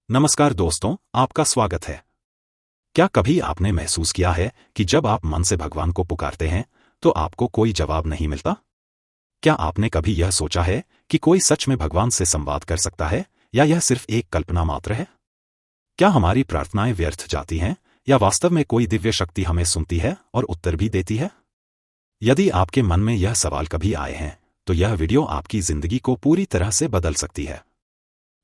नमस्कार दोस्तों, आपका स्वागत है। क्या कभी आपने महसूस किया है कि जब आप मन से भगवान को पुकारते हैं तो आपको कोई जवाब नहीं मिलता? क्या आपने कभी यह सोचा है कि कोई सच में भगवान से संवाद कर सकता है या यह सिर्फ एक कल्पना मात्र है? क्या हमारी प्रार्थनाएं व्यर्थ जाती हैं या वास्तव में कोई दिव्य शक्ति हमें सुनती है और उत्तर भी देती है? यदि आपके मन में यह सवाल कभी आए हैं तो यह वीडियो आपकी जिंदगी को पूरी तरह से बदल सकती है,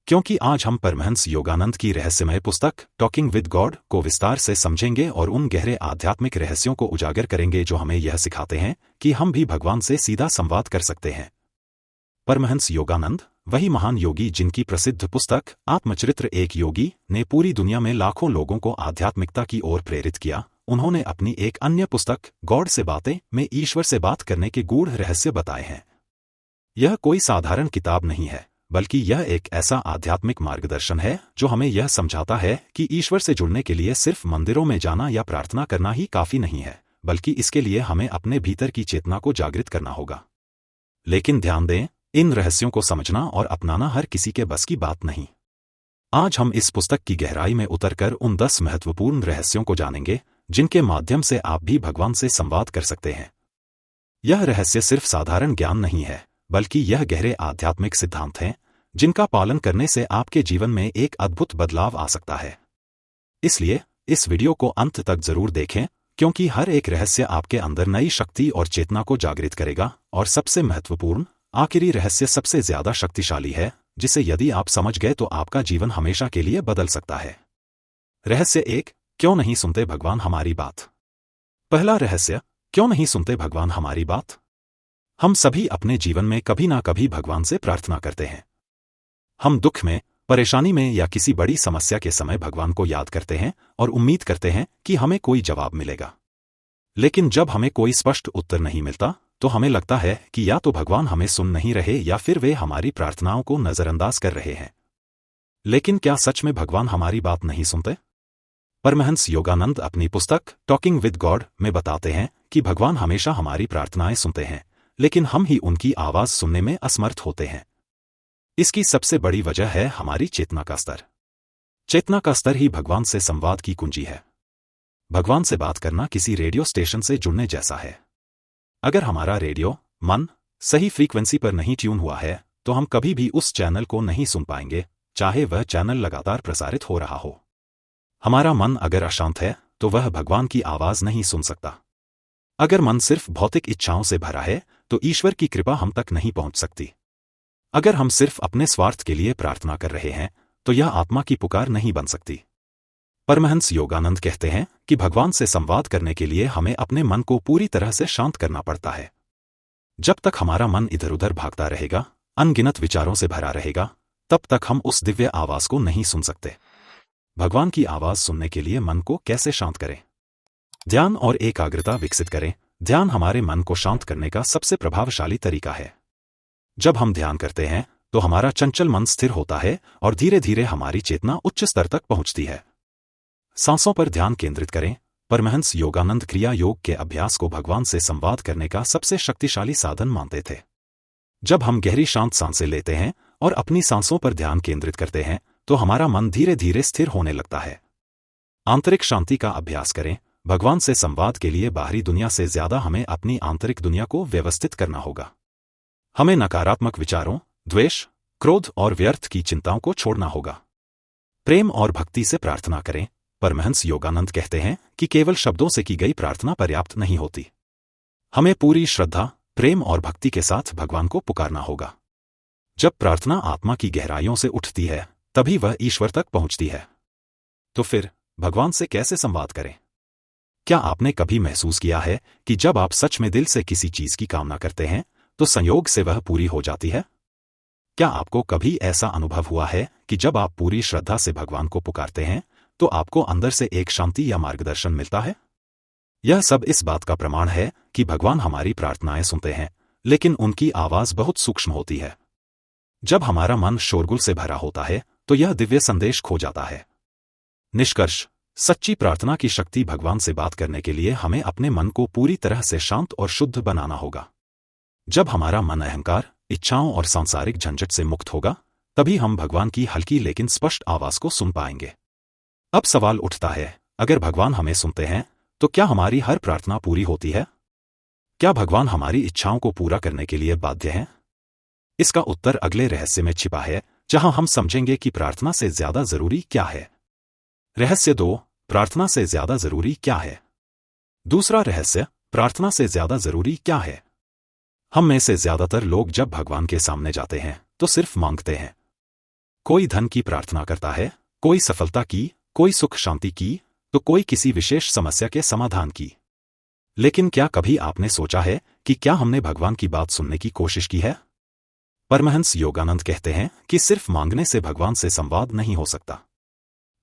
क्योंकि आज हम परमहंस योगानंद की रहस्यमय पुस्तक टॉकिंग विद गॉड को विस्तार से समझेंगे और उन गहरे आध्यात्मिक रहस्यों को उजागर करेंगे जो हमें यह सिखाते हैं कि हम भी भगवान से सीधा संवाद कर सकते हैं। परमहंस योगानंद, वही महान योगी जिनकी प्रसिद्ध पुस्तक आत्मचरित्र एक योगी ने पूरी दुनिया में लाखों लोगों को आध्यात्मिकता की ओर प्रेरित किया, उन्होंने अपनी एक अन्य पुस्तक गॉड से बातें में ईश्वर से बात करने के गूढ़ रहस्य बताए हैं। यह कोई साधारण किताब नहीं है, बल्कि यह एक ऐसा आध्यात्मिक मार्गदर्शन है जो हमें यह समझाता है कि ईश्वर से जुड़ने के लिए सिर्फ मंदिरों में जाना या प्रार्थना करना ही काफी नहीं है, बल्कि इसके लिए हमें अपने भीतर की चेतना को जागृत करना होगा। लेकिन ध्यान दें, इन रहस्यों को समझना और अपनाना हर किसी के बस की बात नहीं। आज हम इस पुस्तक की गहराई में उतरकर उन 10 महत्वपूर्ण रहस्यों को जानेंगे जिनके माध्यम से आप भी भगवान से संवाद कर सकते हैं। यह रहस्य सिर्फ साधारण ज्ञान नहीं है, बल्कि यह गहरे आध्यात्मिक सिद्धांत हैं जिनका पालन करने से आपके जीवन में एक अद्भुत बदलाव आ सकता है। इसलिए इस वीडियो को अंत तक जरूर देखें, क्योंकि हर एक रहस्य आपके अंदर नई शक्ति और चेतना को जागृत करेगा। और सबसे महत्वपूर्ण, आखिरी रहस्य सबसे ज्यादा शक्तिशाली है, जिसे यदि आप समझ गए तो आपका जीवन हमेशा के लिए बदल सकता है। रहस्य 1, क्यों नहीं सुनते भगवान हमारी बात? पहला रहस्य, क्यों नहीं सुनते भगवान हमारी बात? हम सभी अपने जीवन में कभी ना कभी भगवान से प्रार्थना करते हैं। हम दुख में, परेशानी में या किसी बड़ी समस्या के समय भगवान को याद करते हैं और उम्मीद करते हैं कि हमें कोई जवाब मिलेगा। लेकिन जब हमें कोई स्पष्ट उत्तर नहीं मिलता तो हमें लगता है कि या तो भगवान हमें सुन नहीं रहे या फिर वे हमारी प्रार्थनाओं को नजरअंदाज कर रहे हैं। लेकिन क्या सच में भगवान हमारी बात नहीं सुनते? परमहंस योगानंद अपनी पुस्तक टॉकिंग विद गॉड में बताते हैं कि भगवान हमेशा हमारी प्रार्थनाएं सुनते हैं, लेकिन हम ही उनकी आवाज सुनने में असमर्थ होते हैं। इसकी सबसे बड़ी वजह है हमारी चेतना का स्तर। चेतना का स्तर ही भगवान से संवाद की कुंजी है। भगवान से बात करना किसी रेडियो स्टेशन से जुड़ने जैसा है। अगर हमारा रेडियो मन सही फ्रीक्वेंसी पर नहीं ट्यून हुआ है तो हम कभी भी उस चैनल को नहीं सुन पाएंगे, चाहे वह चैनल लगातार प्रसारित हो रहा हो। हमारा मन अगर अशांत है तो वह भगवान की आवाज नहीं सुन सकता। अगर मन सिर्फ भौतिक इच्छाओं से भरा है तो ईश्वर की कृपा हम तक नहीं पहुंच सकती। अगर हम सिर्फ अपने स्वार्थ के लिए प्रार्थना कर रहे हैं तो यह आत्मा की पुकार नहीं बन सकती। परमहंस योगानंद कहते हैं कि भगवान से संवाद करने के लिए हमें अपने मन को पूरी तरह से शांत करना पड़ता है। जब तक हमारा मन इधर उधर भागता रहेगा, अनगिनत विचारों से भरा रहेगा, तब तक हम उस दिव्य आवाज को नहीं सुन सकते। भगवान की आवाज सुनने के लिए मन को कैसे शांत करें? ध्यान और एकाग्रता विकसित करें। ध्यान हमारे मन को शांत करने का सबसे प्रभावशाली तरीका है। जब हम ध्यान करते हैं तो हमारा चंचल मन स्थिर होता है और धीरे धीरे हमारी चेतना उच्च स्तर तक पहुंचती है। सांसों पर ध्यान केंद्रित करें। परमहंस योगानंद क्रिया योग के अभ्यास को भगवान से संवाद करने का सबसे शक्तिशाली साधन मानते थे। जब हम गहरी शांत सांसें लेते हैं और अपनी सांसों पर ध्यान केंद्रित करते हैं तो हमारा मन धीरे धीरे स्थिर होने लगता है। आंतरिक शांति का अभ्यास करें। भगवान से संवाद के लिए बाहरी दुनिया से ज्यादा हमें अपनी आंतरिक दुनिया को व्यवस्थित करना होगा। हमें नकारात्मक विचारों, द्वेष, क्रोध और व्यर्थ की चिंताओं को छोड़ना होगा। प्रेम और भक्ति से प्रार्थना करें। परमहंस योगानंद कहते हैं कि केवल शब्दों से की गई प्रार्थना पर्याप्त नहीं होती। हमें पूरी श्रद्धा, प्रेम और भक्ति के साथ भगवान को पुकारना होगा। जब प्रार्थना आत्मा की गहराइयों से उठती है तभी वह ईश्वर तक पहुंचती है। तो फिर भगवान से कैसे संवाद करें? क्या आपने कभी महसूस किया है कि जब आप सच में दिल से किसी चीज की कामना करते हैं तो संयोग से वह पूरी हो जाती है? क्या आपको कभी ऐसा अनुभव हुआ है कि जब आप पूरी श्रद्धा से भगवान को पुकारते हैं तो आपको अंदर से एक शांति या मार्गदर्शन मिलता है? यह सब इस बात का प्रमाण है कि भगवान हमारी प्रार्थनाएं सुनते हैं, लेकिन उनकी आवाज बहुत सूक्ष्म होती है। जब हमारा मन शोरगुल से भरा होता है तो यह दिव्य संदेश खो जाता है। निष्कर्ष, सच्ची प्रार्थना की शक्ति भगवान से बात करने के लिए हमें अपने मन को पूरी तरह से शांत और शुद्ध बनाना होगा। जब हमारा मन अहंकार, इच्छाओं और सांसारिक झंझट से मुक्त होगा तभी हम भगवान की हल्की लेकिन स्पष्ट आवाज को सुन पाएंगे। अब सवाल उठता है, अगर भगवान हमें सुनते हैं तो क्या हमारी हर प्रार्थना पूरी होती है? क्या भगवान हमारी इच्छाओं को पूरा करने के लिए बाध्य हैं? इसका उत्तर अगले रहस्य में छिपा है, जहां हम समझेंगे कि प्रार्थना से ज्यादा जरूरी क्या है। रहस्य 2, प्रार्थना से ज्यादा जरूरी क्या है? दूसरा रहस्य, प्रार्थना से ज्यादा जरूरी क्या है? हम में से ज्यादातर लोग जब भगवान के सामने जाते हैं तो सिर्फ मांगते हैं। कोई धन की प्रार्थना करता है, कोई सफलता की, कोई सुख शांति की, तो कोई किसी विशेष समस्या के समाधान की। लेकिन क्या कभी आपने सोचा है कि क्या हमने भगवान की बात सुनने की कोशिश की है? परमहंस योगानंद कहते हैं कि सिर्फ मांगने से भगवान से संवाद नहीं हो सकता।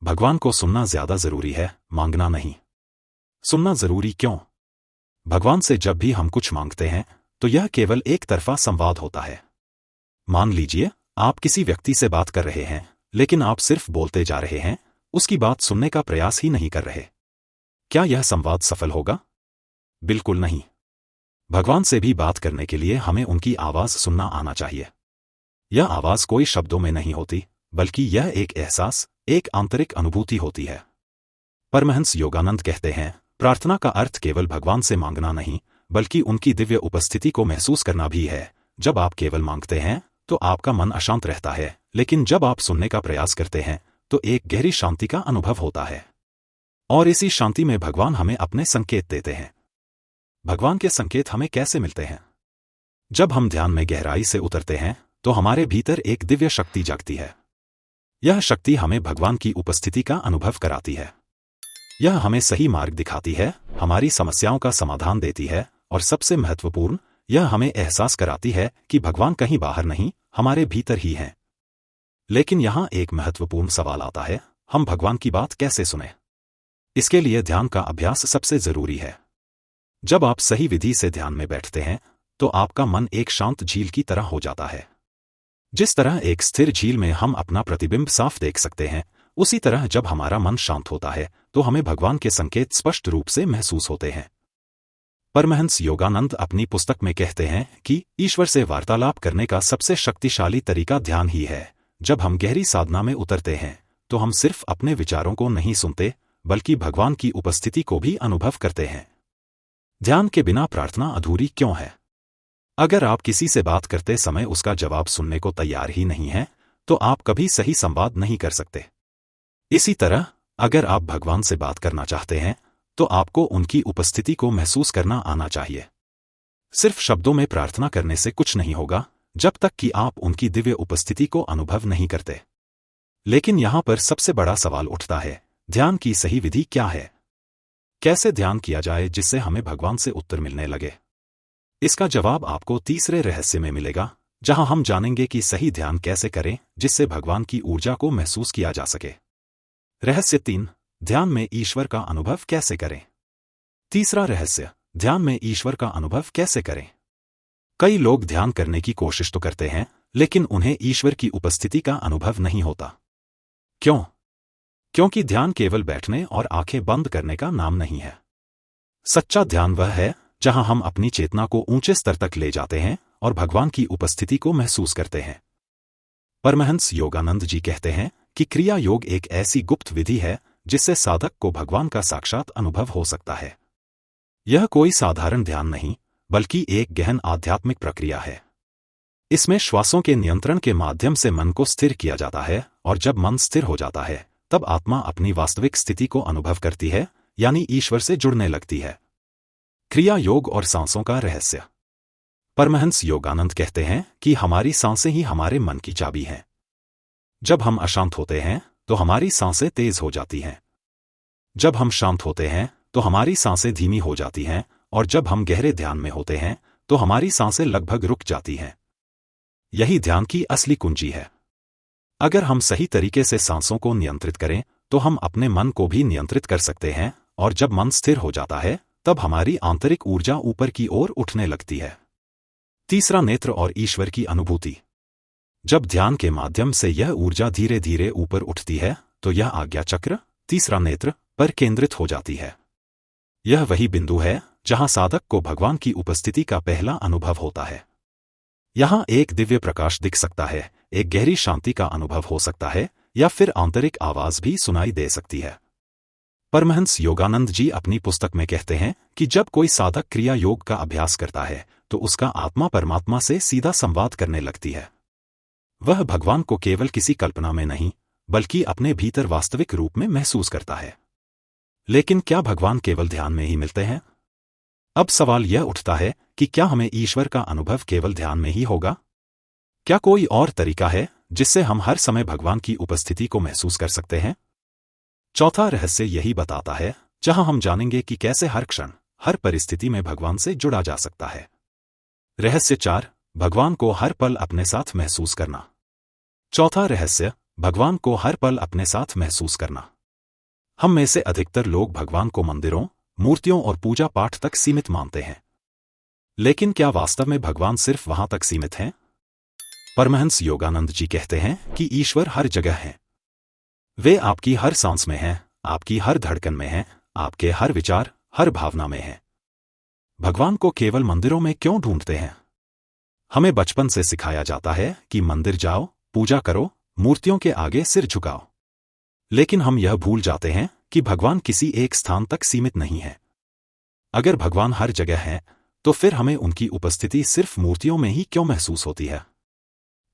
भगवान को सुनना ज्यादा जरूरी है, मांगना नहीं। सुनना जरूरी क्यों? भगवान से जब भी हम कुछ मांगते हैं तो यह केवल एक तरफा संवाद होता है। मान लीजिए आप किसी व्यक्ति से बात कर रहे हैं, लेकिन आप सिर्फ बोलते जा रहे हैं, उसकी बात सुनने का प्रयास ही नहीं कर रहे। क्या यह संवाद सफल होगा? बिल्कुल नहीं। भगवान से भी बात करने के लिए हमें उनकी आवाज सुनना आना चाहिए। यह आवाज कोई शब्दों में नहीं होती, बल्कि यह एक एहसास, एक आंतरिक अनुभूति होती है। परमहंस योगानंद कहते हैं, प्रार्थना का अर्थ केवल भगवान से मांगना नहीं, बल्कि उनकी दिव्य उपस्थिति को महसूस करना भी है। जब आप केवल मांगते हैं तो आपका मन अशांत रहता है, लेकिन जब आप सुनने का प्रयास करते हैं तो एक गहरी शांति का अनुभव होता है। और इसी शांति में भगवान हमें अपने संकेत देते हैं। भगवान के संकेत हमें कैसे मिलते हैं? जब हम ध्यान में गहराई से उतरते हैं तो हमारे भीतर एक दिव्य शक्ति जागती है। यह शक्ति हमें भगवान की उपस्थिति का अनुभव कराती है। यह हमें सही मार्ग दिखाती है, हमारी समस्याओं का समाधान देती है, और सबसे महत्वपूर्ण, यह हमें एहसास कराती है कि भगवान कहीं बाहर नहीं, हमारे भीतर ही हैं। लेकिन यहां एक महत्वपूर्ण सवाल आता है, हम भगवान की बात कैसे सुने? इसके लिए ध्यान का अभ्यास सबसे जरूरी है। जब आप सही विधि से ध्यान में बैठते हैं तो आपका मन एक शांत झील की तरह हो जाता है। जिस तरह एक स्थिर झील में हम अपना प्रतिबिंब साफ देख सकते हैं, उसी तरह जब हमारा मन शांत होता है तो हमें भगवान के संकेत स्पष्ट रूप से महसूस होते हैं। परमहंस योगानंद अपनी पुस्तक में कहते हैं कि ईश्वर से वार्तालाप करने का सबसे शक्तिशाली तरीका ध्यान ही है। जब हम गहरी साधना में उतरते हैं तो हम सिर्फ अपने विचारों को नहीं सुनते, बल्कि भगवान की उपस्थिति को भी अनुभव करते हैं। ध्यान के बिना प्रार्थना अधूरी क्यों है? अगर आप किसी से बात करते समय उसका जवाब सुनने को तैयार ही नहीं हैं, तो आप कभी सही संवाद नहीं कर सकते। इसी तरह अगर आप भगवान से बात करना चाहते हैं तो आपको उनकी उपस्थिति को महसूस करना आना चाहिए। सिर्फ शब्दों में प्रार्थना करने से कुछ नहीं होगा जब तक कि आप उनकी दिव्य उपस्थिति को अनुभव नहीं करते। लेकिन यहां पर सबसे बड़ा सवाल उठता है, ध्यान की सही विधि क्या है? कैसे ध्यान किया जाए जिससे हमें भगवान से उत्तर मिलने लगे? इसका जवाब आपको तीसरे रहस्य में मिलेगा, जहां हम जानेंगे कि सही ध्यान कैसे करें जिससे भगवान की ऊर्जा को महसूस किया जा सके। रहस्य 3, ध्यान में ईश्वर का अनुभव कैसे करें? तीसरा रहस्य, ध्यान में ईश्वर का अनुभव कैसे करें? कई लोग ध्यान करने की कोशिश तो करते हैं, लेकिन उन्हें ईश्वर की उपस्थिति का अनुभव नहीं होता। क्यों? क्योंकि ध्यान केवल बैठने और आंखें बंद करने का नाम नहीं है। सच्चा ध्यान वह है जहां हम अपनी चेतना को ऊंचे स्तर तक ले जाते हैं और भगवान की उपस्थिति को महसूस करते हैं। परमहंस योगानंद जी कहते हैं कि क्रिया योग एक ऐसी गुप्त विधि है जिससे साधक को भगवान का साक्षात अनुभव हो सकता है। यह कोई साधारण ध्यान नहीं, बल्कि एक गहन आध्यात्मिक प्रक्रिया है। इसमें श्वासों के नियंत्रण के माध्यम से मन को स्थिर किया जाता है, और जब मन स्थिर हो जाता है तब आत्मा अपनी वास्तविक स्थिति को अनुभव करती है, यानी ईश्वर से जुड़ने लगती है। क्रिया योग और सांसों का रहस्य। परमहंस योगानंद कहते हैं कि हमारी सांसें ही हमारे मन की चाबी हैं। जब हम अशांत होते हैं तो हमारी सांसें तेज हो जाती हैं। जब हम शांत होते हैं तो हमारी सांसें धीमी हो जाती हैं, और जब हम गहरे ध्यान में होते हैं तो हमारी सांसें लगभग रुक जाती हैं। यही ध्यान की असली कुंजी है। अगर हम सही तरीके से सांसों को नियंत्रित करें तो हम अपने मन को भी नियंत्रित कर सकते हैं, और जब मन स्थिर हो जाता है तब हमारी आंतरिक ऊर्जा ऊपर की ओर उठने लगती है। तीसरा, नेत्र और ईश्वर की अनुभूति। जब ध्यान के माध्यम से यह ऊर्जा धीरे धीरे ऊपर उठती है तो यह आज्ञा चक्र, तीसरा नेत्र, पर केंद्रित हो जाती है। यह वही बिंदु है जहां साधक को भगवान की उपस्थिति का पहला अनुभव होता है। यहां एक दिव्य प्रकाश दिख सकता है, एक गहरी शांति का अनुभव हो सकता है या फिर आंतरिक आवाज भी सुनाई दे सकती है। परमहंस योगानंद जी अपनी पुस्तक में कहते हैं कि जब कोई साधक क्रिया योग का अभ्यास करता है तो उसका आत्मा परमात्मा से सीधा संवाद करने लगती है। वह भगवान को केवल किसी कल्पना में नहीं बल्कि अपने भीतर वास्तविक रूप में महसूस करता है। लेकिन क्या भगवान केवल ध्यान में ही मिलते हैं? अब सवाल यह उठता है कि क्या हमें ईश्वर का अनुभव केवल ध्यान में ही होगा? क्या कोई और तरीका है जिससे हम हर समय भगवान की उपस्थिति को महसूस कर सकते हैं? चौथा रहस्य यही बताता है, जहां हम जानेंगे कि कैसे हर क्षण, हर परिस्थिति में भगवान से जुड़ा जा सकता है। रहस्य 4, भगवान को हर पल अपने साथ महसूस करना। चौथा रहस्य, भगवान को हर पल अपने साथ महसूस करना। हम में से अधिकतर लोग भगवान को मंदिरों, मूर्तियों और पूजा पाठ तक सीमित मानते हैं। लेकिन क्या वास्तव में भगवान सिर्फ वहां तक सीमित हैं? परमहंस योगानंद जी कहते हैं कि ईश्वर हर जगह हैं। वे आपकी हर सांस में हैं, आपकी हर धड़कन में हैं, आपके हर विचार, हर भावना में हैं। भगवान को केवल मंदिरों में क्यों ढूंढते हैं? हमें बचपन से सिखाया जाता है कि मंदिर जाओ, पूजा करो, मूर्तियों के आगे सिर झुकाओ। लेकिन हम यह भूल जाते हैं कि भगवान किसी एक स्थान तक सीमित नहीं है। अगर भगवान हर जगह हैं, तो फिर हमें उनकी उपस्थिति सिर्फ मूर्तियों में ही क्यों महसूस होती है?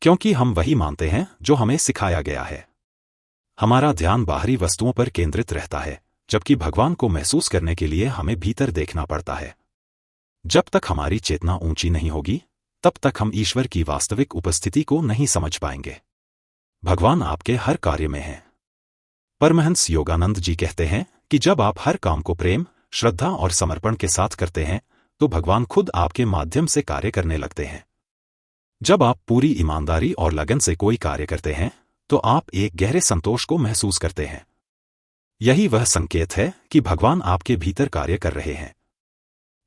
क्योंकि हम वही मानते हैं जो हमें सिखाया गया है। हमारा ध्यान बाहरी वस्तुओं पर केंद्रित रहता है, जबकि भगवान को महसूस करने के लिए हमें भीतर देखना पड़ता है। जब तक हमारी चेतना ऊंची नहीं होगी, तब तक हम ईश्वर की वास्तविक उपस्थिति को नहीं समझ पाएंगे। भगवान आपके हर कार्य में हैं। परमहंस योगानंद जी कहते हैं कि जब आप हर काम को प्रेम, श्रद्धा और समर्पण के साथ करते हैं, तो भगवान खुद आपके माध्यम से कार्य करने लगते हैं। जब आप पूरी ईमानदारी और लगन से कोई कार्य करते हैं, तो आप एक गहरे संतोष को महसूस करते हैं। यही वह संकेत है कि भगवान आपके भीतर कार्य कर रहे हैं।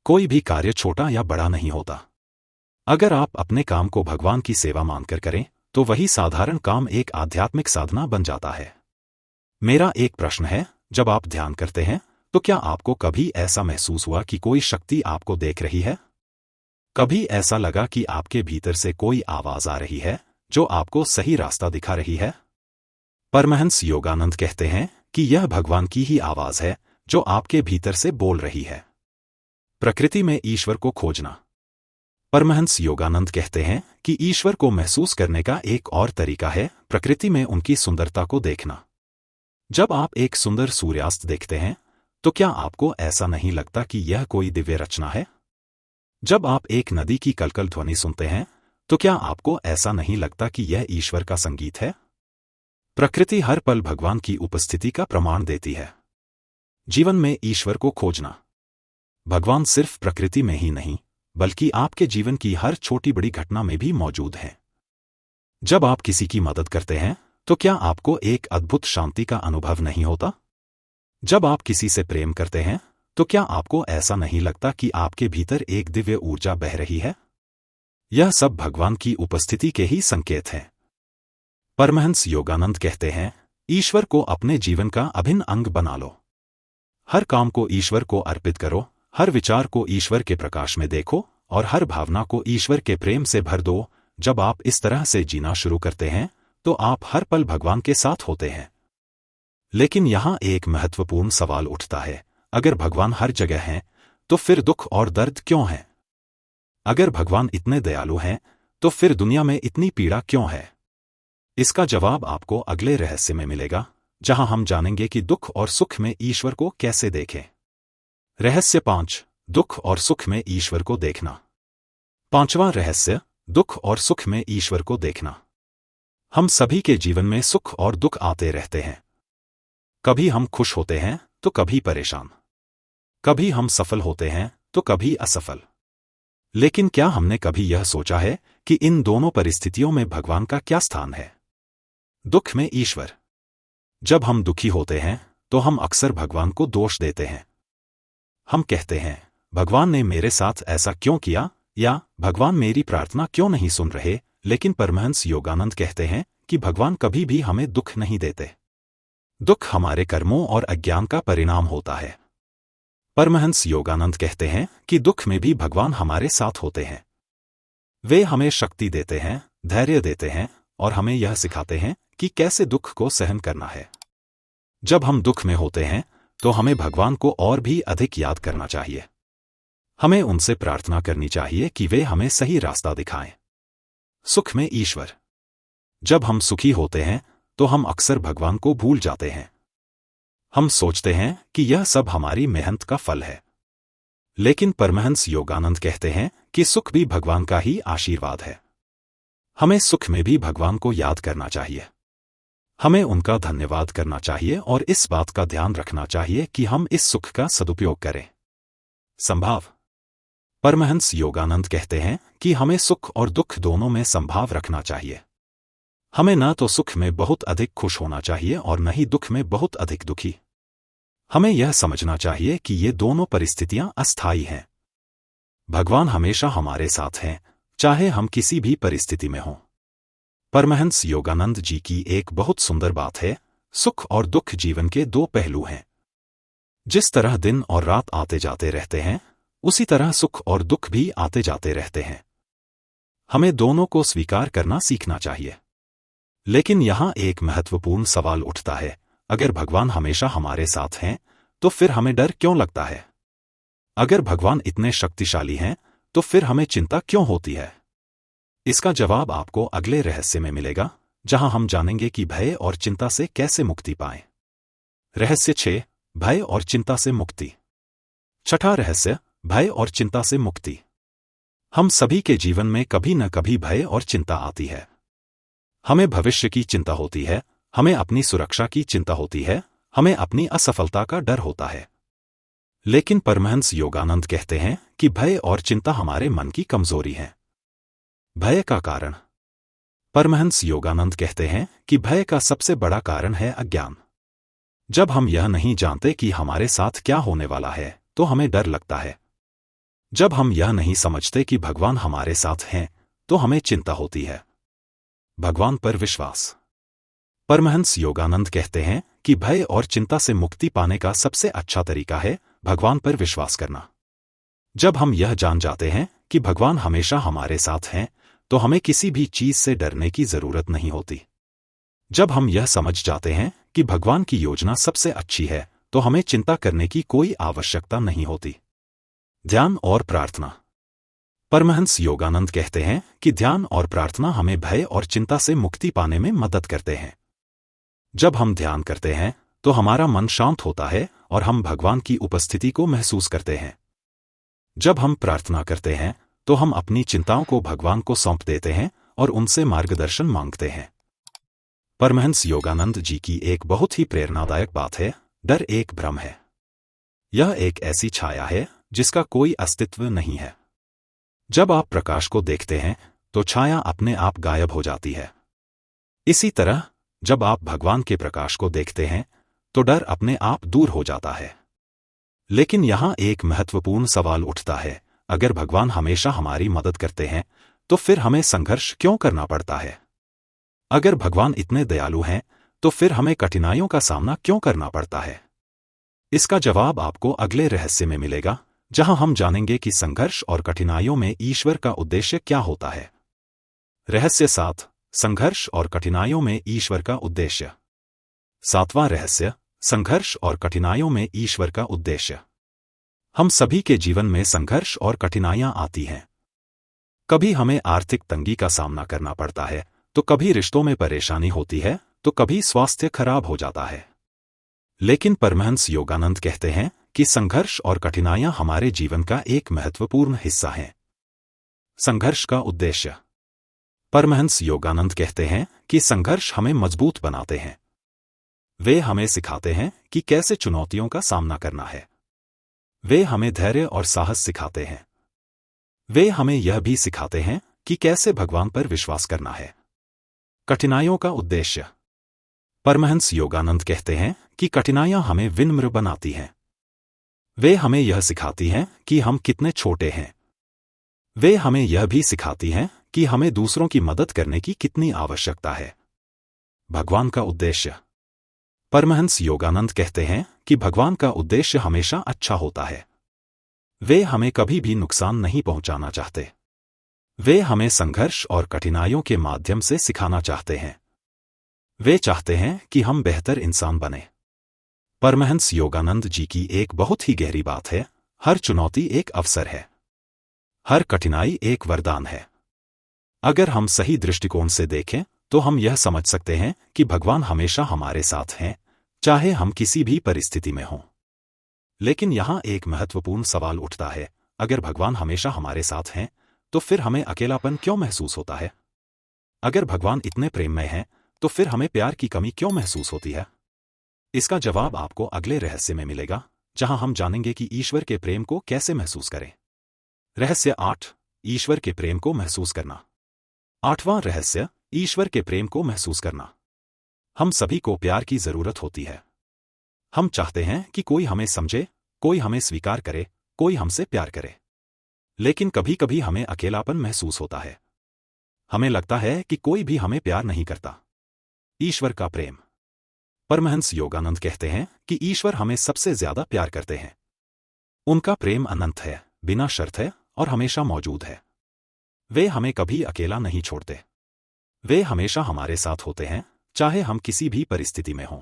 कोई भी कार्य छोटा या बड़ा नहीं होता। अगर आप अपने काम को भगवान की सेवा मानकर करें, तो वही साधारण काम एक आध्यात्मिक साधना बन जाता है। मेरा एक प्रश्न है, जब आप ध्यान करते हैं, तो क्या आपको कभी ऐसा महसूस हुआ कि कोई शक्ति आपको देख रही है? कभी ऐसा लगा कि आपके भीतर से कोई आवाज आ रही है जो आपको सही रास्ता दिखा रही है? परमहंस योगानंद कहते हैं कि यह भगवान की ही आवाज है जो आपके भीतर से बोल रही है। प्रकृति में ईश्वर को खोजना। परमहंस योगानंद कहते हैं कि ईश्वर को महसूस करने का एक और तरीका है प्रकृति में उनकी सुंदरता को देखना। जब आप एक सुंदर सूर्यास्त देखते हैं, तो क्या आपको ऐसा नहीं लगता कि यह कोई दिव्य रचना है? जब आप एक नदी की कलकल ध्वनि सुनते हैं, तो क्या आपको ऐसा नहीं लगता कि यह ईश्वर का संगीत है? प्रकृति हर पल भगवान की उपस्थिति का प्रमाण देती है। जीवन में ईश्वर को खोजना। भगवान सिर्फ प्रकृति में ही नहीं, बल्कि आपके जीवन की हर छोटी बड़ी घटना में भी मौजूद हैं। जब आप किसी की मदद करते हैं, तो क्या आपको एक अद्भुत शांति का अनुभव नहीं होता? जब आप किसी से प्रेम करते हैं, तो क्या आपको ऐसा नहीं लगता कि आपके भीतर एक दिव्य ऊर्जा बह रही है? यह सब भगवान की उपस्थिति के ही संकेत हैं। परमहंस योगानंद कहते हैं, ईश्वर को अपने जीवन का अभिन्न अंग बना लो। हर काम को ईश्वर को अर्पित करो, हर विचार को ईश्वर के प्रकाश में देखो और हर भावना को ईश्वर के प्रेम से भर दो। जब आप इस तरह से जीना शुरू करते हैं, तो आप हर पल भगवान के साथ होते हैं। लेकिन यहां एक महत्वपूर्ण सवाल उठता है, अगर भगवान हर जगह हैं, तो फिर दुख और दर्द क्यों है? अगर भगवान इतने दयालु हैं, तो फिर दुनिया में इतनी पीड़ा क्यों है? इसका जवाब आपको अगले रहस्य में मिलेगा, जहां हम जानेंगे कि दुख और सुख में ईश्वर को कैसे देखें। रहस्य 5, दुख और सुख में ईश्वर को देखना। पांचवां रहस्य, दुख और सुख में ईश्वर को देखना। हम सभी के जीवन में सुख और दुख आते रहते हैं। कभी हम खुश होते हैं तो कभी परेशान। कभी हम सफल होते हैं तो कभी असफल। लेकिन क्या हमने कभी यह सोचा है कि इन दोनों परिस्थितियों में भगवान का क्या स्थान है? दुख में ईश्वर। जब हम दुखी होते हैं, तो हम अक्सर भगवान को दोष देते हैं। हम कहते हैं, भगवान ने मेरे साथ ऐसा क्यों किया, या भगवान मेरी प्रार्थना क्यों नहीं सुन रहे? लेकिन परमहंस योगानंद कहते हैं कि भगवान कभी भी हमें दुख नहीं देते। दुख हमारे कर्मों और अज्ञान का परिणाम होता है। परमहंस योगानंद कहते हैं कि दुख में भी भगवान हमारे साथ होते हैं। वे हमें शक्ति देते हैं, धैर्य देते हैं और हमें यह सिखाते हैं कि कैसे दुख को सहन करना है। जब हम दुख में होते हैं तो हमें भगवान को और भी अधिक याद करना चाहिए। हमें उनसे प्रार्थना करनी चाहिए कि वे हमें सही रास्ता दिखाएं। सुख में ईश्वर। जब हम सुखी होते हैं तो हम अक्सर भगवान को भूल जाते हैं। हम सोचते हैं कि यह सब हमारी मेहनत का फल है। लेकिन परमहंस योगानंद कहते हैं कि सुख भी भगवान का ही आशीर्वाद है। हमें सुख में भी भगवान को याद करना चाहिए। हमें उनका धन्यवाद करना चाहिए और इस बात का ध्यान रखना चाहिए कि हम इस सुख का सदुपयोग करें। संभाव। परमहंस योगानंद कहते हैं कि हमें सुख और दुख दोनों में संभाव रखना चाहिए। हमें न तो सुख में बहुत अधिक खुश होना चाहिए और न ही दुख में बहुत अधिक दुखी। हमें यह समझना चाहिए कि ये दोनों परिस्थितियां अस्थायी हैं। भगवान हमेशा हमारे साथ हैं, चाहे हम किसी भी परिस्थिति में हों। परमहंस योगानंद जी की एक बहुत सुंदर बात है, सुख और दुख जीवन के दो पहलू हैं। जिस तरह दिन और रात आते जाते रहते हैं, उसी तरह सुख और दुख भी आते जाते रहते हैं। हमें दोनों को स्वीकार करना सीखना चाहिए। लेकिन यहां एक महत्वपूर्ण सवाल उठता है, अगर भगवान हमेशा हमारे साथ हैं तो फिर हमें डर क्यों लगता है? अगर भगवान इतने शक्तिशाली हैं तो फिर हमें चिंता क्यों होती है? इसका जवाब आपको अगले रहस्य में मिलेगा, जहां हम जानेंगे कि भय और चिंता से कैसे मुक्ति पाएं। रहस्य 6, भय और चिंता से मुक्ति। छठा रहस्य, भय और चिंता से मुक्ति। हम सभी के जीवन में कभी न कभी भय और चिंता आती है। हमें भविष्य की चिंता होती है, हमें अपनी सुरक्षा की चिंता होती है, हमें अपनी असफलता का डर होता है। लेकिन परमहंस योगानंद कहते हैं कि भय और चिंता हमारे मन की कमजोरी है। भय का कारण। परमहंस योगानंद कहते हैं कि भय का सबसे बड़ा कारण है अज्ञान। जब हम यह नहीं जानते कि हमारे साथ क्या होने वाला है तो हमें डर लगता है। जब हम यह नहीं समझते कि भगवान हमारे साथ हैं तो हमें चिंता होती है। भगवान पर विश्वास। परमहंस योगानंद कहते हैं कि भय और चिंता से मुक्ति पाने का सबसे अच्छा तरीका है भगवान पर विश्वास करना। जब हम यह जान जाते हैं कि भगवान हमेशा हमारे साथ हैं तो हमें किसी भी चीज से डरने की जरूरत नहीं होती। जब हम यह समझ जाते हैं कि भगवान की योजना सबसे अच्छी है तो हमें चिंता करने की कोई आवश्यकता नहीं होती। ध्यान और प्रार्थना। परमहंस योगानंद कहते हैं कि ध्यान और प्रार्थना हमें भय और चिंता से मुक्ति पाने में मदद करते हैं। जब हम ध्यान करते हैं तो हमारा मन शांत होता है और हम भगवान की उपस्थिति को महसूस करते हैं। जब हम प्रार्थना करते हैं तो हम अपनी चिंताओं को भगवान को सौंप देते हैं और उनसे मार्गदर्शन मांगते हैं। परमहंस योगानंद जी की एक बहुत ही प्रेरणादायक बात है, डर एक भ्रम है। यह एक ऐसी छाया है जिसका कोई अस्तित्व नहीं है। जब आप प्रकाश को देखते हैं तो छाया अपने आप गायब हो जाती है। इसी तरह जब आप भगवान के प्रकाश को देखते हैं तो डर अपने आप दूर हो जाता है। लेकिन यहां एक महत्वपूर्ण सवाल उठता है, अगर भगवान हमेशा हमारी मदद करते हैं तो फिर हमें संघर्ष क्यों करना पड़ता है? अगर भगवान इतने दयालु हैं तो फिर हमें कठिनाइयों का सामना क्यों करना पड़ता है? इसका जवाब आपको अगले रहस्य में मिलेगा, जहां हम जानेंगे कि संघर्ष और कठिनाइयों में ईश्वर का उद्देश्य क्या होता है। रहस्य 7, संघर्ष और कठिनाइयों में ईश्वर का उद्देश्य। 7वां रहस्य, संघर्ष और कठिनाइयों में ईश्वर का उद्देश्य। हम सभी के जीवन में संघर्ष और कठिनाइयां आती हैं। कभी हमें आर्थिक तंगी का सामना करना पड़ता है, तो कभी रिश्तों में परेशानी होती है, तो कभी स्वास्थ्य खराब हो जाता है। लेकिन परमहंस योगानंद कहते हैं कि संघर्ष और कठिनाइयां हमारे जीवन का एक महत्वपूर्ण हिस्सा हैं। संघर्ष का उद्देश्य। परमहंस योगानंद कहते हैं कि संघर्ष हमें मजबूत बनाते हैं। वे हमें सिखाते हैं कि कैसे चुनौतियों का सामना करना है। वे हमें धैर्य और साहस सिखाते हैं। वे हमें यह भी सिखाते हैं कि कैसे भगवान पर विश्वास करना है। कठिनाइयों का उद्देश्य। परमहंस योगानंद कहते हैं कि कठिनाइयां हमें विनम्र बनाती हैं। वे हमें यह सिखाती हैं कि हम कितने छोटे हैं। वे हमें यह भी सिखाती हैं कि हमें दूसरों की मदद करने की कितनी आवश्यकता है। भगवान का उद्देश्य। परमहंस योगानंद कहते हैं कि भगवान का उद्देश्य हमेशा अच्छा होता है। वे हमें कभी भी नुकसान नहीं पहुंचाना चाहते। वे हमें संघर्ष और कठिनाइयों के माध्यम से सिखाना चाहते हैं। वे चाहते हैं कि हम बेहतर इंसान बने। परमहंस योगानंद जी की एक बहुत ही गहरी बात है, हर चुनौती एक अवसर है, हर कठिनाई एक वरदान है। अगर हम सही दृष्टिकोण से देखें तो हम यह समझ सकते हैं कि भगवान हमेशा हमारे साथ हैं, चाहे हम किसी भी परिस्थिति में हों। लेकिन यहाँ एक महत्वपूर्ण सवाल उठता है, अगर भगवान हमेशा हमारे साथ हैं तो फिर हमें अकेलापन क्यों महसूस होता है? अगर भगवान इतने प्रेममय हैं तो फिर हमें प्यार की कमी क्यों महसूस होती है? इसका जवाब आपको अगले रहस्य में मिलेगा, जहां हम जानेंगे कि ईश्वर के प्रेम को कैसे महसूस करें। रहस्य 8, ईश्वर के प्रेम को महसूस करना। 8वां रहस्य, ईश्वर के प्रेम को महसूस करना। हम सभी को प्यार की जरूरत होती है। हम चाहते हैं कि कोई हमें समझे, कोई हमें स्वीकार करे, कोई हमसे प्यार करे। लेकिन कभी कभी हमें अकेलापन महसूस होता है। हमें लगता है कि कोई भी हमें प्यार नहीं करता। ईश्वर का प्रेम। परमहंस योगानंद कहते हैं कि ईश्वर हमें सबसे ज्यादा प्यार करते हैं। उनका प्रेम अनंत है, बिना शर्त है और हमेशा मौजूद है। वे हमें कभी अकेला नहीं छोड़ते। वे हमेशा हमारे साथ होते हैं, चाहे हम किसी भी परिस्थिति में हों।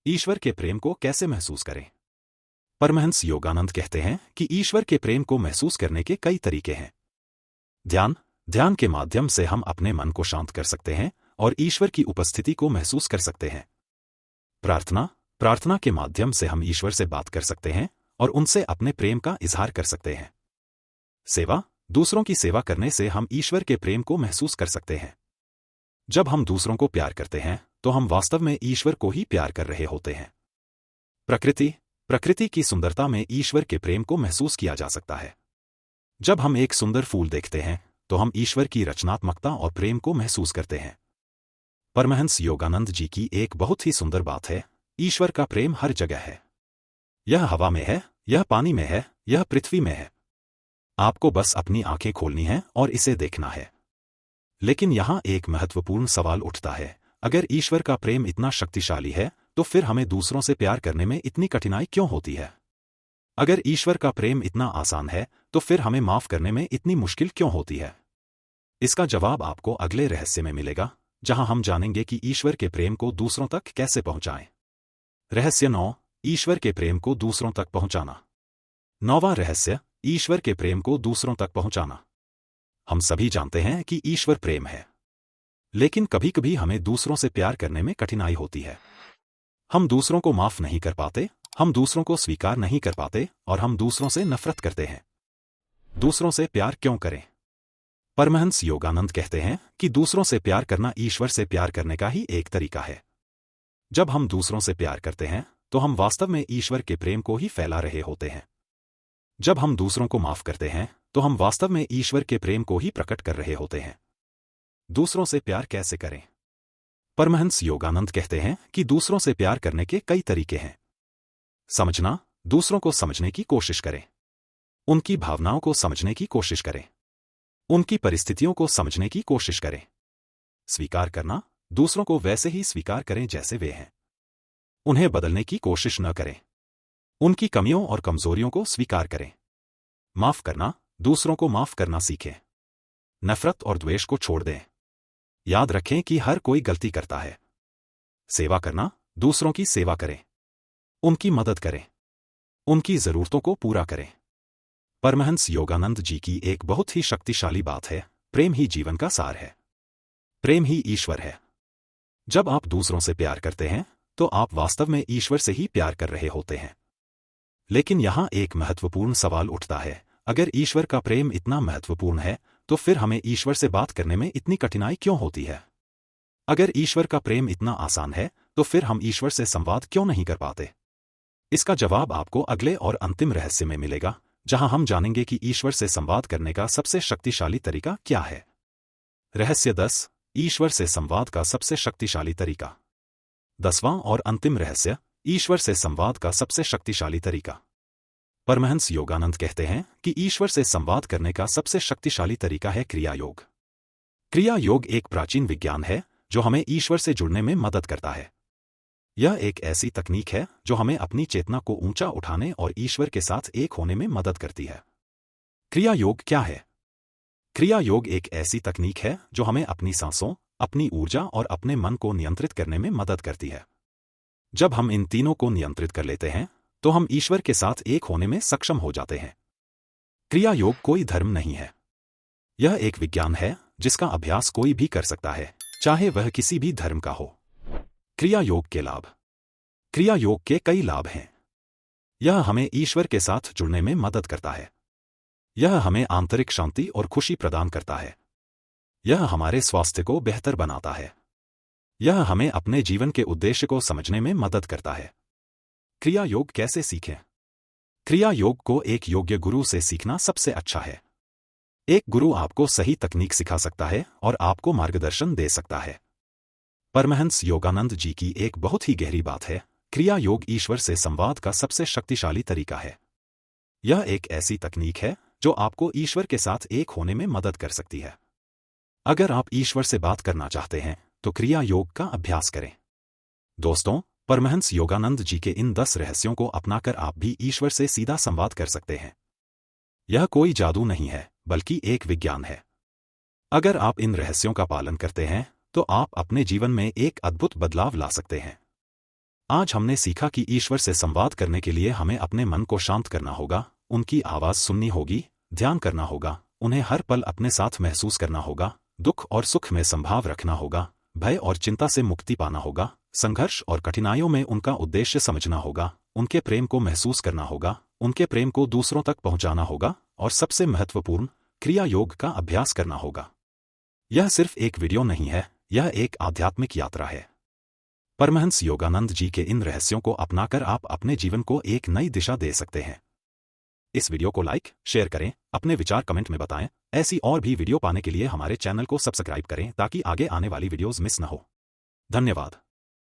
ईश्वर के प्रेम को कैसे महसूस करें? परमहंस योगानंद कहते हैं कि ईश्वर के प्रेम को महसूस करने के कई तरीके हैं। ध्यान। ध्यान के माध्यम से हम अपने मन को शांत कर सकते हैं और ईश्वर की उपस्थिति को महसूस कर सकते हैं। प्रार्थना। प्रार्थना के माध्यम से हम ईश्वर से बात कर सकते हैं और उनसे अपने प्रेम का इजहार कर सकते हैं। सेवा। दूसरों की सेवा करने से हम ईश्वर के प्रेम को महसूस कर सकते हैं। जब हम दूसरों को प्यार करते हैं तो हम वास्तव में ईश्वर को ही प्यार कर रहे होते हैं। प्रकृति। प्रकृति की सुंदरता में ईश्वर के प्रेम को महसूस किया जा सकता है। जब हम एक सुंदर फूल देखते हैं तो हम ईश्वर की रचनात्मकता और प्रेम को महसूस करते हैं। परमहंस योगानंद जी की एक बहुत ही सुंदर बात है, ईश्वर का प्रेम हर जगह है। यह हवा में है, यह पानी में है, यह पृथ्वी में है। आपको बस अपनी आंखें खोलनी है और इसे देखना है। लेकिन यहां एक महत्वपूर्ण सवाल उठता है, अगर ईश्वर का प्रेम इतना शक्तिशाली है तो फिर हमें दूसरों से प्यार करने में इतनी कठिनाई क्यों होती है? अगर ईश्वर का प्रेम इतना आसान है तो फिर हमें माफ करने में इतनी मुश्किल क्यों होती है? इसका जवाब आपको अगले रहस्य में मिलेगा, जहां हम जानेंगे कि ईश्वर के प्रेम को दूसरों तक कैसे पहुंचाएं। रहस्य 9, ईश्वर के प्रेम को दूसरों तक पहुंचाना। 9वां रहस्य, ईश्वर के प्रेम को दूसरों तक पहुंचाना। हम सभी जानते हैं कि ईश्वर प्रेम है, लेकिन कभी कभी हमें दूसरों से प्यार करने में कठिनाई होती है। हम दूसरों को माफ नहीं कर पाते, हम दूसरों को स्वीकार नहीं कर पाते और हम दूसरों से नफरत करते हैं। दूसरों से प्यार क्यों करें? परमहंस योगानंद कहते हैं कि दूसरों से प्यार करना ईश्वर से प्यार करने का ही एक तरीका है। जब हम दूसरों से प्यार करते हैं तो हम वास्तव में ईश्वर के प्रेम को ही फैला रहे होते हैं। जब हम दूसरों को माफ करते हैं तो हम वास्तव में ईश्वर के प्रेम को ही प्रकट कर रहे होते हैं। दूसरों से प्यार कैसे करें? परमहंस योगानंद कहते हैं कि दूसरों से प्यार करने के कई तरीके हैं। समझना। दूसरों को समझने की कोशिश करें। उनकी भावनाओं को समझने की कोशिश करें। उनकी परिस्थितियों को समझने की कोशिश करें। स्वीकार करना। दूसरों को वैसे ही स्वीकार करें जैसे वे हैं। उन्हें बदलने की कोशिश न करें। उनकी कमियों और कमजोरियों को स्वीकार करें। माफ करना। दूसरों को माफ करना सीखें। नफरत और द्वेष को छोड़ दें। याद रखें कि हर कोई गलती करता है। सेवा करना। दूसरों की सेवा करें। उनकी मदद करें। उनकी जरूरतों को पूरा करें। परमहंस योगानंद जी की एक बहुत ही शक्तिशाली बात है, प्रेम ही जीवन का सार है। प्रेम ही ईश्वर है। जब आप दूसरों से प्यार करते हैं तो आप वास्तव में ईश्वर से ही प्यार कर रहे होते हैं। लेकिन यहां एक महत्वपूर्ण सवाल उठता है, अगर ईश्वर का प्रेम इतना महत्वपूर्ण है तो फिर हमें ईश्वर से बात करने में इतनी कठिनाई क्यों होती है? अगर ईश्वर का प्रेम इतना आसान है तो फिर हम ईश्वर से संवाद क्यों नहीं कर पाते? इसका जवाब आपको अगले और अंतिम रहस्य में मिलेगा, जहां हम जानेंगे कि ईश्वर से संवाद करने का सबसे शक्तिशाली तरीका क्या है। रहस्य 10, ईश्वर से संवाद का सबसे शक्तिशाली तरीका। 10वां और अंतिम रहस्य, ईश्वर से संवाद का सबसे शक्तिशाली तरीका। परमहंस योगानंद कहते हैं कि ईश्वर से संवाद करने का सबसे शक्तिशाली तरीका है क्रिया योग। क्रिया योग एक प्राचीन विज्ञान है जो हमें ईश्वर से जुड़ने में मदद करता है। यह एक ऐसी तकनीक है जो हमें अपनी चेतना को ऊंचा उठाने और ईश्वर के साथ एक होने में मदद करती है। क्रिया योग क्या है? क्रिया योग एक ऐसी तकनीक है जो हमें अपनी सांसों, अपनी ऊर्जा और अपने मन को नियंत्रित करने में मदद करती है। जब हम इन तीनों को नियंत्रित कर लेते हैं तो हम ईश्वर के साथ एक होने में सक्षम हो जाते हैं। क्रिया योग कोई धर्म नहीं है। यह एक विज्ञान है जिसका अभ्यास कोई भी कर सकता है, चाहे वह किसी भी धर्म का हो। क्रिया योग के लाभ। क्रिया योग के कई लाभ हैं। यह हमें ईश्वर के साथ जुड़ने में मदद करता है। यह हमें आंतरिक शांति और खुशी प्रदान करता है। यह हमारे स्वास्थ्य को बेहतर बनाता है। यह हमें अपने जीवन के उद्देश्य को समझने में मदद करता है। क्रिया योग कैसे सीखें? क्रिया योग को एक योग्य गुरु से सीखना सबसे अच्छा है। एक गुरु आपको सही तकनीक सिखा सकता है और आपको मार्गदर्शन दे सकता है। परमहंस योगानंद जी की एक बहुत ही गहरी बात है, क्रिया योग ईश्वर से संवाद का सबसे शक्तिशाली तरीका है। यह एक ऐसी तकनीक है जो आपको ईश्वर के साथ एक होने में मदद कर सकती है। अगर आप ईश्वर से बात करना चाहते हैं तो क्रिया योग का अभ्यास करें। दोस्तों, परमहंस योगानंद जी के इन 10 रहस्यों को अपनाकर आप भी ईश्वर से सीधा संवाद कर सकते हैं। यह कोई जादू नहीं है, बल्कि एक विज्ञान है। अगर आप इन रहस्यों का पालन करते हैं तो आप अपने जीवन में एक अद्भुत बदलाव ला सकते हैं। आज हमने सीखा कि ईश्वर से संवाद करने के लिए हमें अपने मन को शांत करना होगा, उनकी आवाज सुननी होगी, ध्यान करना होगा, उन्हें हर पल अपने साथ महसूस करना होगा, दुख और सुख में संभाव रखना होगा, भय और चिंता से मुक्ति पाना होगा, संघर्ष और कठिनाइयों में उनका उद्देश्य समझना होगा, उनके प्रेम को महसूस करना होगा, उनके प्रेम को दूसरों तक पहुंचाना होगा और सबसे महत्वपूर्ण, क्रिया योग का अभ्यास करना होगा। यह सिर्फ एक वीडियो नहीं है, यह एक आध्यात्मिक यात्रा है। परमहंस योगानंद जी के इन रहस्यों को अपनाकर आप अपने जीवन को एक नई दिशा दे सकते हैं। इस वीडियो को लाइक, शेयर करें, अपने विचार कमेंट में बताएं। ऐसी और भी वीडियो पाने के लिए हमारे चैनल को सब्सक्राइब करें ताकि आगे आने वाली वीडियोस मिस न हो। धन्यवाद।